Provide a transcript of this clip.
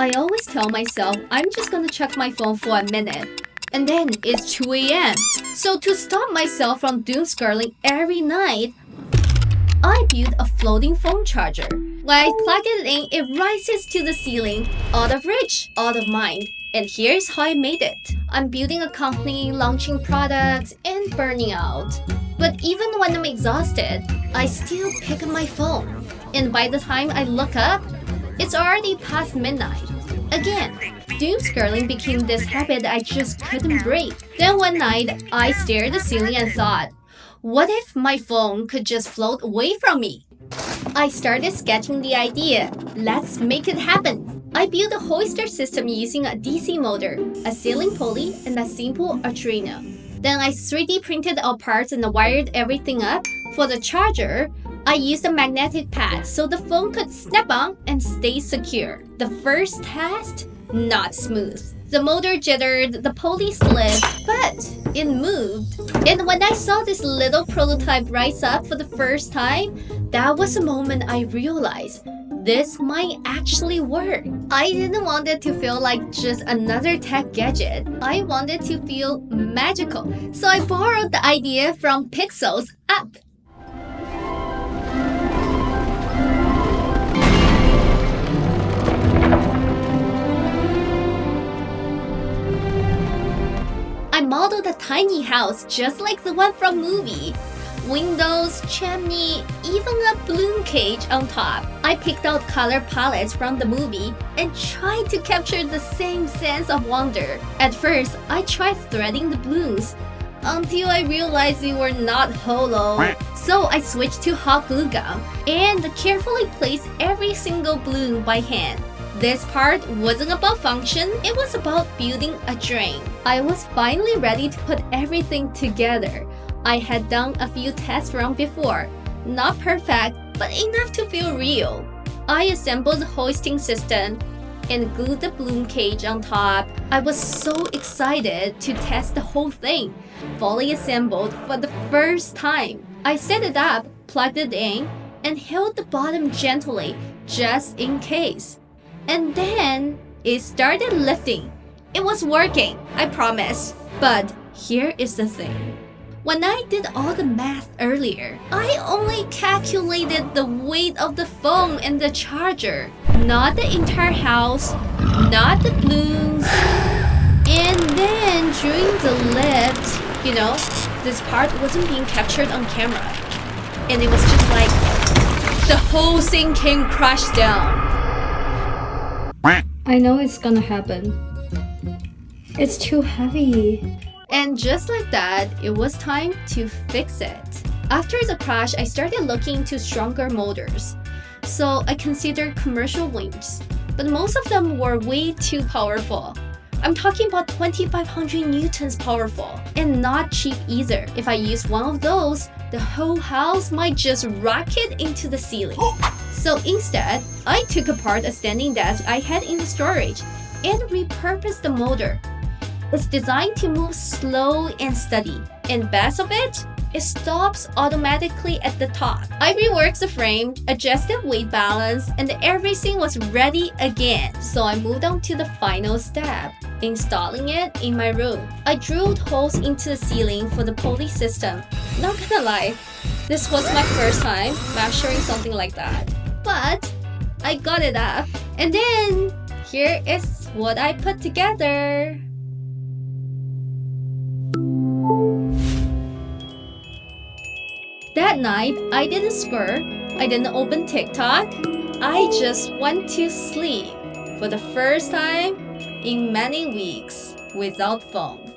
I always tell myself I'm just gonna check my phone for a minute. And then it's 2 a.m. So to stop myself from doomscrolling every night, I built a floating phone charger. When I plug it in, it rises to the ceiling, out of reach, out of mind. And here's how I made it. I'm building a company, launching products, and burning out. But even when I'm exhausted, I still pick up my phone. And by the time I look up, it's already past midnight. Again, doomscrolling became this habit I just couldn't break. Then one night, I stared at the ceiling and thought, what if my phone could just float away from me? I started sketching the idea. Let's make it happen. I built a hoister system using a DC motor, a ceiling pulley, and a simple Arduino. Then I 3D printed out parts and wired everything up. For the charger, I used a magnetic pad so the phone could snap on and stay secure. The first test, not smooth. The motor jittered, the pulley slipped, but it moved. And when I saw this little prototype rise up for the first time, that was the moment I realized this might actually work. I didn't want it to feel like just another tech gadget. I wanted to feel magical. So I borrowed the idea from Pixel's app. I modeled a tiny house just like the one from movie. Windows, chimney, even a balloon cage on top. I picked out color palettes from the movie and tried to capture the same sense of wonder. At first, I tried threading the balloons until I realized they were not hollow. So I switched to hot glue gun and carefully placed every single balloon by hand. This part wasn't about function, it was about building a dream. I was finally ready to put everything together. I had done a few test runs before. Not perfect, but enough to feel real. I assembled the hoisting system and glued the balloon cage on top. I was so excited to test the whole thing, fully assembled for the first time. I set it up, plugged it in, and held the bottom gently, just in case. And then it started lifting. It was working, I promise. But here is the thing. When I did all the math earlier, I only calculated the weight of the phone and the charger, not the entire house, not the balloons. And then during the lift, this part wasn't being captured on camera. And it was just like the whole thing came crashed down. I know it's gonna happen. It's too heavy. And just like that, it was time to fix it. After the crash, I started looking into stronger motors. So I considered commercial wings, but most of them were way too powerful. I'm talking about 2,500 newtons powerful, and not cheap either. If I use one of those, the whole house might just rocket into the ceiling. So instead, I took apart a standing desk I had in the storage and repurposed the motor. It's designed to move slow and steady, and best of it stops automatically at the top. I reworked the frame, adjusted weight balance, and everything was ready again. So I moved on to the final step, installing it in my room. I drilled holes into the ceiling for the pulley system. Not gonna lie, this was my first time measuring something like that. But I got it up. And then here is what I put together. That night, I didn't scroll, I didn't open TikTok, I just went to sleep for the first time in many weeks without phone.